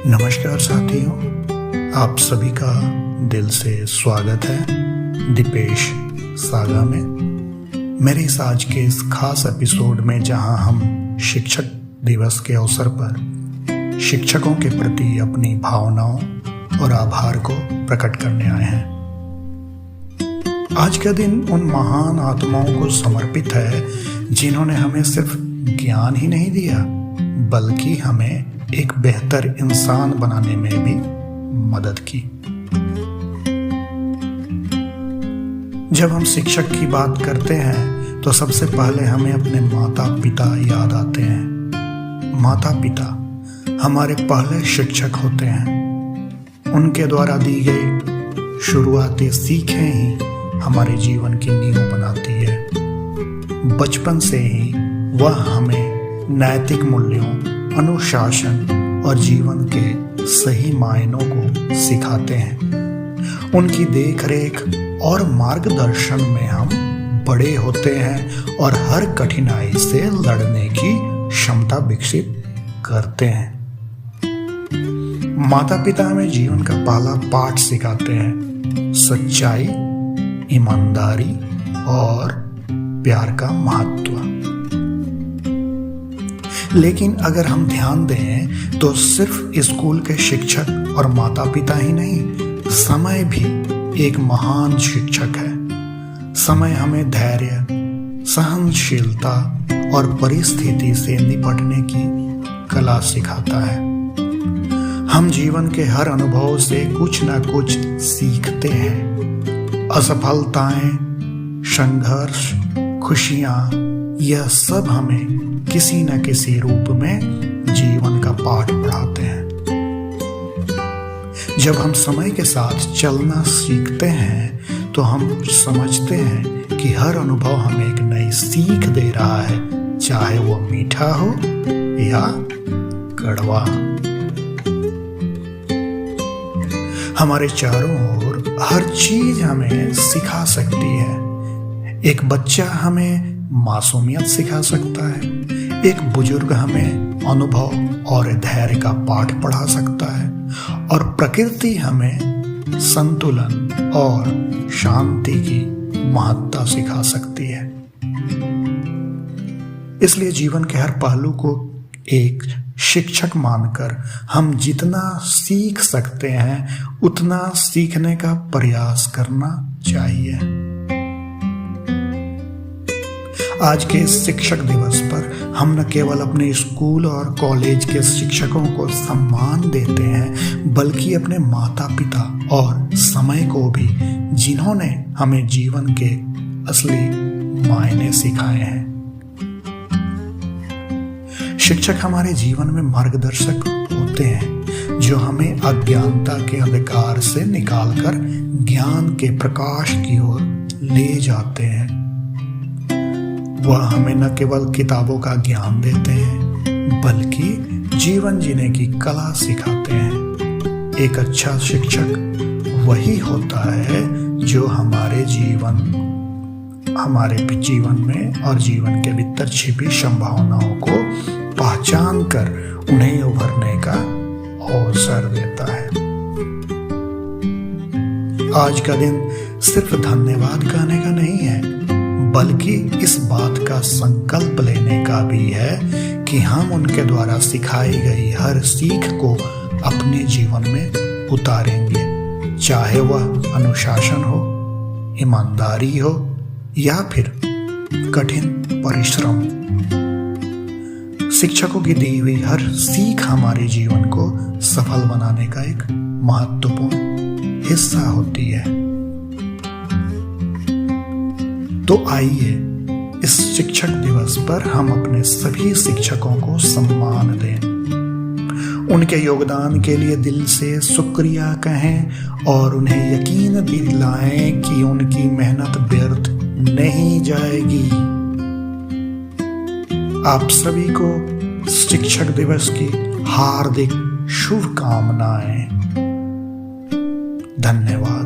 नमस्कार साथियों, आप सभी का दिल से स्वागत है दीपेश सागा में। मेरे इस आज के इस खास एपिसोड में जहां हम शिक्षक दिवस के अवसर पर शिक्षकों के प्रति अपनी भावनाओं और आभार को प्रकट करने आए हैं। आज का दिन उन महान आत्माओं को समर्पित है जिन्होंने हमें सिर्फ ज्ञान ही नहीं दिया बल्कि हमें एक बेहतर इंसान बनाने में भी मदद की। जब हम शिक्षक की बात करते हैं तो सबसे पहले हमें अपने माता पिता याद आते हैं। माता पिता हमारे पहले शिक्षक होते हैं। उनके द्वारा दी गई शुरुआती सीखें ही हमारे जीवन की नींव बनाती है। बचपन से ही वह हमें नैतिक मूल्यों, अनुशासन और जीवन के सही मायनों को सिखाते हैं। उनकी देखरेख और मार्गदर्शन में हम बड़े होते हैं और हर कठिनाई से लड़ने की क्षमता विकसित करते हैं। माता पिता हमें जीवन का पहला पाठ सिखाते हैं, सच्चाई, ईमानदारी और प्यार का महत्व। लेकिन अगर हम ध्यान दें तो सिर्फ स्कूल के शिक्षक और माता पिता ही नहीं, समय भी एक महान शिक्षक है। समय हमें धैर्य, सहनशीलता और परिस्थिति से निपटने की कला सिखाता है। हम जीवन के हर अनुभव से कुछ ना कुछ सीखते हैं। असफलताएं, संघर्ष, खुशियां, यह सब हमें किसी न किसी रूप में जीवन का पाठ पढ़ाते हैं। जब हम समय के साथ चलना सीखते हैं तो हम समझते हैं कि हर अनुभव हमें एक नई सीख दे रहा है, चाहे वो मीठा हो या कड़वा। हमारे चारों ओर हर चीज हमें सिखा सकती है। एक बच्चा हमें मासूमियत सिखा सकता है, एक बुजुर्ग हमें अनुभव और धैर्य का पाठ पढ़ा सकता है, और प्रकृति हमें संतुलन और शांति की महत्ता सिखा सकती है। इसलिए जीवन के हर पहलू को एक शिक्षक मानकर हम जितना सीख सकते हैं उतना सीखने का प्रयास करना चाहिए। आज के शिक्षक दिवस पर हम न केवल अपने स्कूल और कॉलेज के शिक्षकों को सम्मान देते हैं बल्कि अपने माता पिता और समय को भी, जिन्होंने हमें जीवन के असली मायने सिखाए हैं। शिक्षक हमारे जीवन में मार्गदर्शक होते हैं जो हमें अज्ञानता के अंधकार से निकालकर ज्ञान के प्रकाश की ओर ले जाते हैं। वह हमें न केवल किताबों का ज्ञान देते हैं बल्कि जीवन जीने की कला सिखाते हैं। एक अच्छा शिक्षक वही होता है जो हमारे जीवन में और जीवन के भीतर छिपी संभावनाओं को पहचान कर उन्हें उभरने का अवसर देता है। आज का दिन सिर्फ धन्यवाद कहने का नहीं है बल्कि इस बात का संकल्प लेने का भी है कि हम उनके द्वारा सिखाई गई हर सीख को अपने जीवन में उतारेंगे, चाहे वह अनुशासन हो, ईमानदारी हो या फिर कठिन परिश्रम। शिक्षकों की दी हुई हर सीख हमारे जीवन को सफल बनाने का एक महत्वपूर्ण हिस्सा होती है। तो आइए इस शिक्षक दिवस पर हम अपने सभी शिक्षकों को सम्मान दें, उनके योगदान के लिए दिल से शुक्रिया कहें और उन्हें यकीन दिलाएं कि उनकी मेहनत व्यर्थ नहीं जाएगी। आप सभी को शिक्षक दिवस की हार्दिक शुभकामनाएं। धन्यवाद।